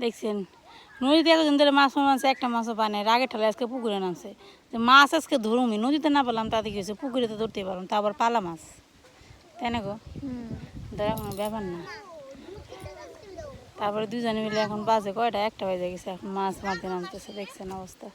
দেখছেন নদীতে এতদিন ধরে মাছ মারছে, একটা মাছও পায় নাই। রাগের ঠেলে আজকে পুকুরে নামছে। যে মাছ আজকে ধরুমি, নদীতে না পেলাম তাতে কি হয়েছে, পুকুরে তো ধরতে পারলাম, তা আবার পালা মাছ, তাই না গো? ধরা কোনো ব্যাপার না। তারপরে দুজনে মিলে এখন বাজে কয়টা, একটা বাজে গেছে, এখন মাছ মারতে নামতেছে। দেখছেন অবস্থা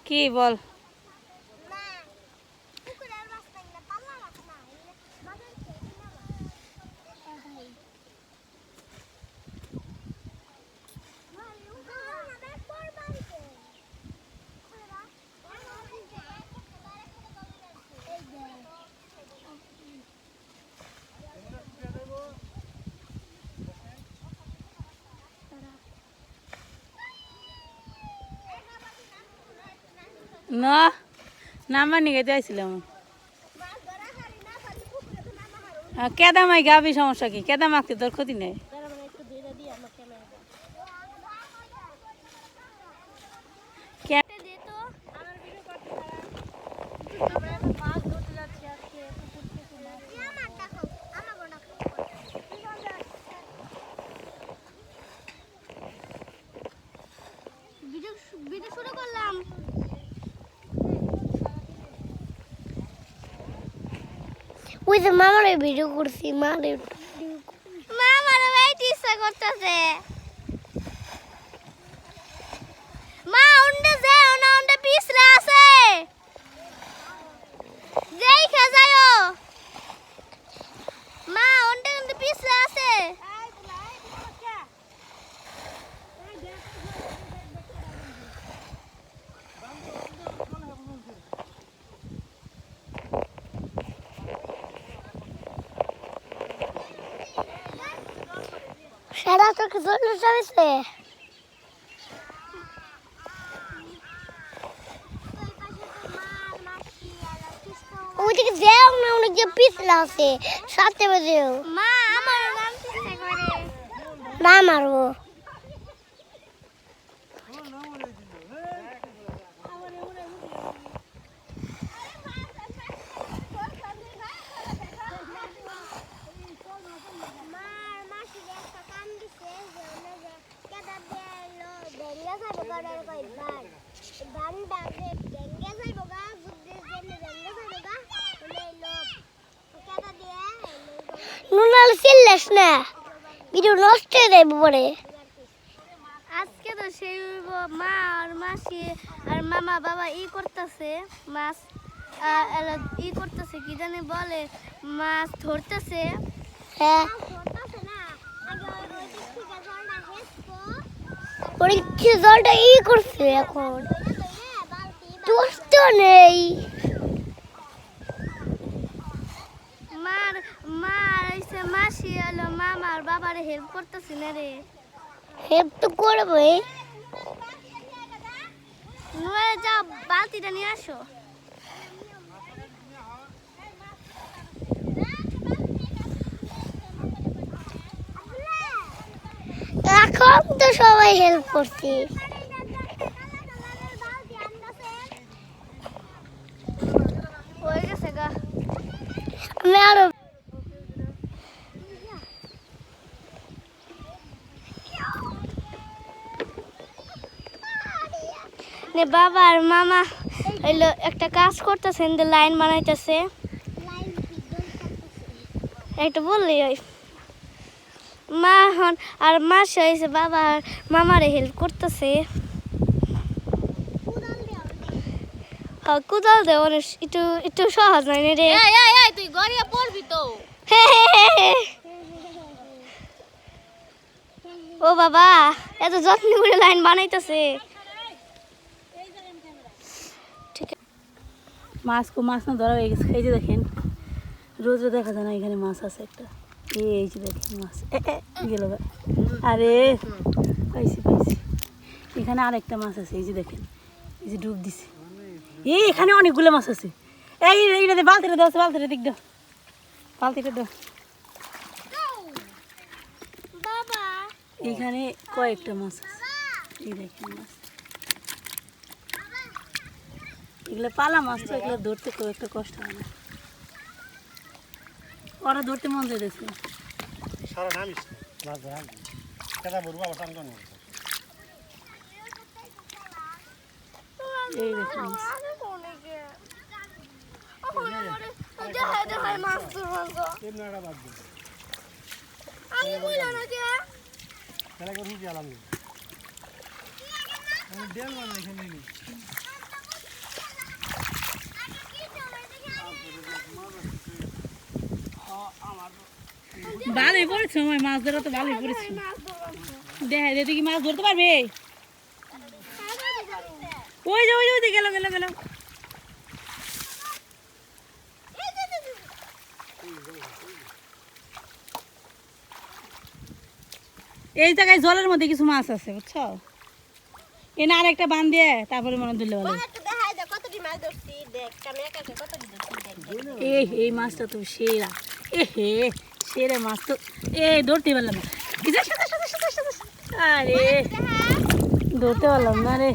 কি বল। না নাম্বার নিয়ে যাইছিলাম কেদা মাই গাবি, সমস্যা কি? কেদা মাখতে তোর ক্ষতি নেই। ভিডিও শুরু করলাম। ওই যে মামারে ভিডিও করছি, মামারে ওয়েট ইচ্ছা করতেছে। মা উন্ডে যে ওনা উন্ডে পিছরা আছে, যেই খাজায়ও মা উন্ডে উন্ডে পিছরা আছে। সারা তো কি জন্য যাইছে? ওইদিকে যাও না, অনেক যে পিছলা আছে, সাথে বাজেও। মা আমার নাম চেষ্টা করে না মারবো। নুনাল চিল্লাস না, ভিডিও নষ্ট হয়ে যাবে পরে। আজকে তো সেই মা আর মাসি আর মামা বাবা করতেছে মাছ, করতেছে কি জানি বলে, মাছ ধরতেছে। হ্যাঁ পরীক্ষা জলটা করছে, এখন দোস্ত নেই। মাসি এলো মামার বাবারে হেল্প করতেছি না রে। হেল্প তো করবে, যাও বালতিটা নিয়ে আসো। এখন তো সবাই হেল্প করছে। হয়ে গেছে গা, আমি আরো বাবা আর মামা হইলো একটা কাজ করতেছে, লাইন বানাইতেছে। একটা বললি মা আর মাসি হয়েছে বাবা আর মামারে হেল্প করতেছে। কোদাল দে, একটু একটু সহজ নাই রে। তুই গড়িয়া পড়বি তো। ও বাবা এত যত্ন করে লাইন বানাইতেছে। মাছ না ধরা হয়ে গেছে। এই যে দেখেন, রোজ দেখা যায় না, এখানে মাছ আছে একটা। এই যে দেখেন মাছ গেল। আরে পাইছি, এখানে আরেকটা মাছ আছে। এই যে দেখেন, এই যে ডুব দিছে। এখানে অনেকগুলো মাছ আছে। এইটাতে বালতিটা দাও, বালতিটা দিক দাও, বালতিটা দাও। এখানে কয়েকটা মাছ আছে। এই দেখেন মাছ, এগুলো পালা মাছ তো, এগুলো ধরতে খুব একটা কষ্ট হয় না। ওরা ধরতে মন চাইতেছে। এই দেখুন মাছ। ভালোই পড়েছে আমার মাছ ধরা তো ভালোই পড়েছে। দেখা যায় কি মাছ ধরতে পারবে? ওই যে ওই যে ওই যে গেল গেল গেল। এই জায়গায় জলের মধ্যে কিছু মাছ আছে বুঝছো, এনে আর একটা বান দিয়ে তারপরে মনে ধরলে ভালো। এই মাছটা তো সেরা, হে সেরা মাছ তো ধরতে পারলাম না। আরে ধরতে পারলাম না রে,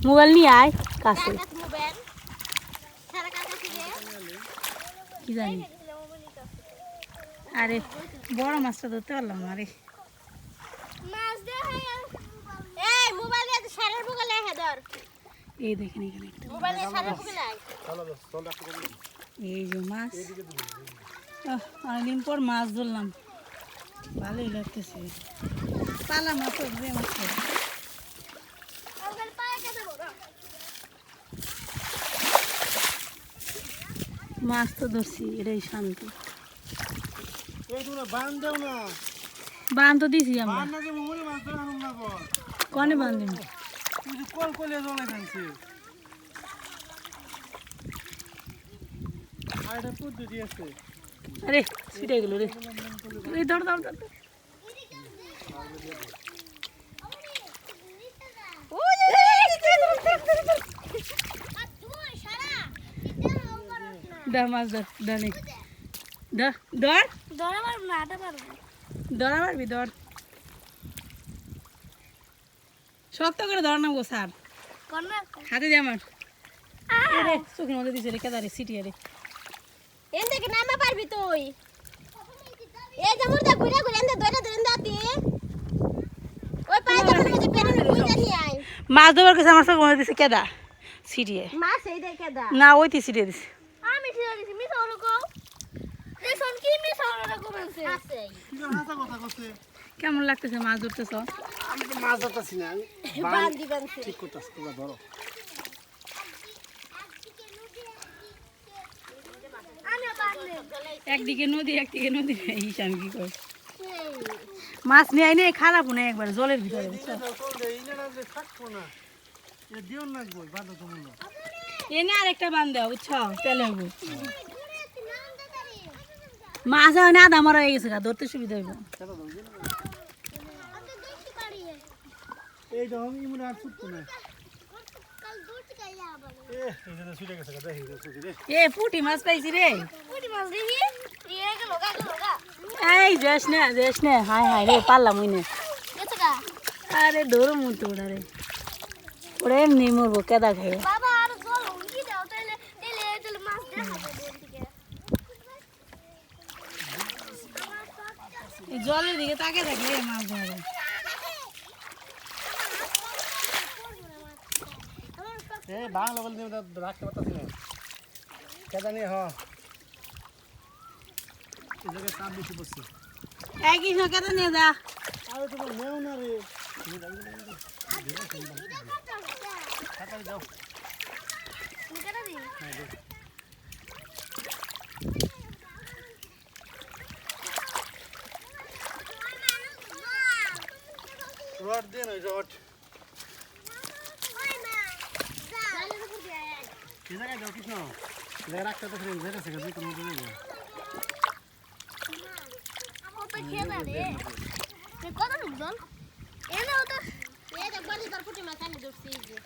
মোবাইল নিয়ে আয় কাছে। কি জানি, আরে বড় মাছটা ধরতে পারলাম না রে। এই দেখেন এখানে একটা এই যে মাছ, অনেকদিন পর মাছ ধরলাম, ভালোই লাগতেছে। পালা মাছ যে মাছ মাছ তো ধরছি, এটাই শান্তি। বান তো দিছি আমরা, কনে বান দিন আরে ছিটে গেল রে। ধর ধর ধর, ধর মাছ ধর, ধর ধর ধর ধরা পারবি, ধর শক্ত করে ধর না গো স্যার, হাতে দে আমার। চোখের মধ্যে দিছে রে কেদারে সিটিয়া রে। মাছ ধরবার কাছে আমার চোখের মধ্যে দিছে কেদা সিটিয়ে না, ওইটি সিটিয়ে দিছে। কেমন লাগতেছে মাছ ধরতেছ? মাছ ধরতেছি না, ঠিক করতেছি, তোমরা ধরো। একদিকে নদী একদিকে নদী, আমি কি করি? মাছ নিয়ে আইনে খারাপ না একবার জলের ভিতরে, বুঝছো? এনে আরেকটা বান দেওয়া, বুঝছো? তেলে হবো মাছ হয় না, আদা মারা হয়ে গেছে, ধরতে সুবিধা হইব। পুঁটি মাছ পাইছি রে। এই যাস না যাস না, হায় হায় রে পারলাম ওই না। আরে ধরো মতো ওটা রে, ওরা এমনি মরবো কেদা খেয়ে। জলের দিকে তাকে থাকলে মাছ ধরে। বাংলা বলতে রাখতে পারতাছি না, কেদা নিয়ে চাপ বেশি পড়ছে। একই কেদা নিয়ে যা। আরে তোমার নেও না রে, যাও। রড দিয়ে নয়, রড কি জায়গায় যাও কৃষ্ণ, রাখতে তো ফ্রেন্ড যেটা থেকে দুই কোনো জন্য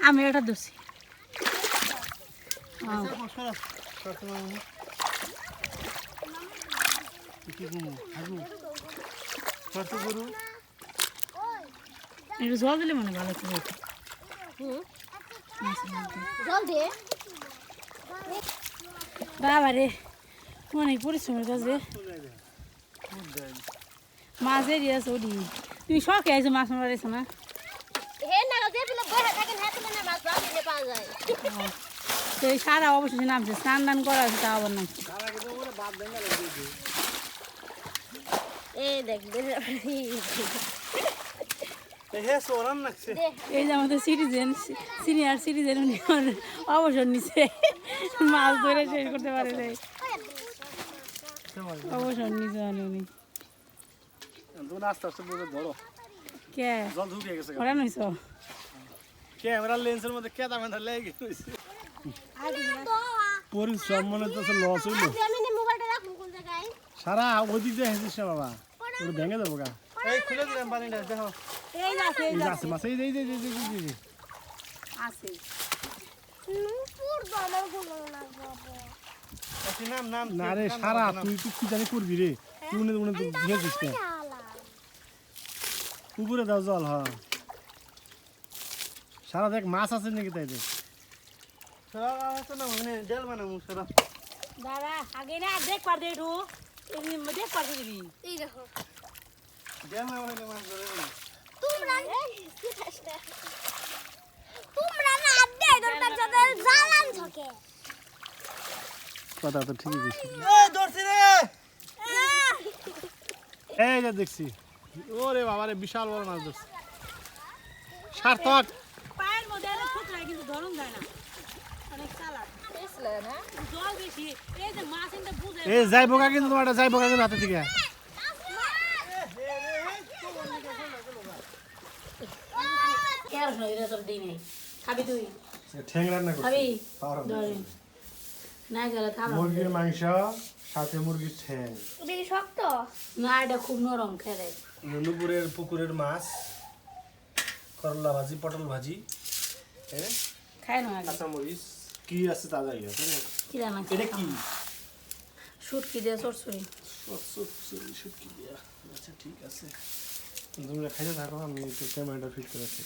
আমি এটা ধরছি। একটু জল দিলে মনে ভালো করে। বাবা রে অনেক পরিশ্রমের কাজ রে, মাছ এরিয়াছে ওডি। তুমি শখে আইছো মাছ মারা রেছো না? সেই সারা অবশেষে নামছে, স্নান টান করা আছে তা আবার নামছে। এই দেখ এই যে আমাদের সিটিজেন, সিনিয়র সিটিজেন, উনি অবসর নিছে, মাছ ধরে শেষ করতে পারে নাই, অবসর নিছে উনি। আস্তে আস্তে ধরো, কে জল ঢুকে গেছে। ওরা নইছ ক্যামেরার লেন্সের মধ্যে কেদা মেদা লেগে গেছে। পরিশ্রম মনে তো লস হইলো। সারা ওদিক দিয়ে হেসিস না বাবা, ওটা ভেঙে দেবো গা। এই খুলে দিলাম পানিটা, দেখো এই যে আছে, এই এই যে যে আছে, আছে মাছ, এই যে, এই যে, এই যে, এই যে, এই যে। আছে। না রে সারা, তুই তুই কি জানি করবি রে, তুই উনি উনি তুই ঘেঁচিস না। পুকুরে দাও জল, হ্যাঁ সারা দেখ মাছ আছে নাকি তাই দেখ। দাঁড়া আগে না দেখ পার দে একটু, দেখ পার দিবি। এই দেখো তোমরা না আড্ডে দরকার যত জালান থাকে কথা তো ঠিকই দিছি। এই যে দেখছি, ওরে বাবা রে, বিশাল বড় মাছ ধরছি। সার্থক পায়ের মধ্যে একটা ছোকরা কিন্তু ধরন যায় না, অনেক চালাক জল বেশি। এই যে মাছ এনে বুঝে এই যাই বোকা, কিন্তু তোমার যাই বোকা কিন্তু হাতে থেকে কেন নই রে তোর দিই নাই, খাবি তুই ঠ্যাং রান্না খাবি করছি। ধরে না গেলে থাম মুরগির মাংস সাথে মুরগির ঠ্যাং, বেশি শক্ত না, এটা খুব নরম খেলে। নুপুরের পুকুরের মাছ, করলা ভাজি, পটল ভাজি, খাই না আগে কাঁচামরিচ, কি আছে তা যাই হোক, হ্যাঁ। কি রান্না এটা কি শুটকি দিয়ে চড়চড়ি। শুটকি দিয়া, আচ্ছা ঠিক আছে, তোমরা খাইতে থাকো, আমি একটু ক্যামেরাটা ফিট করে রাখি।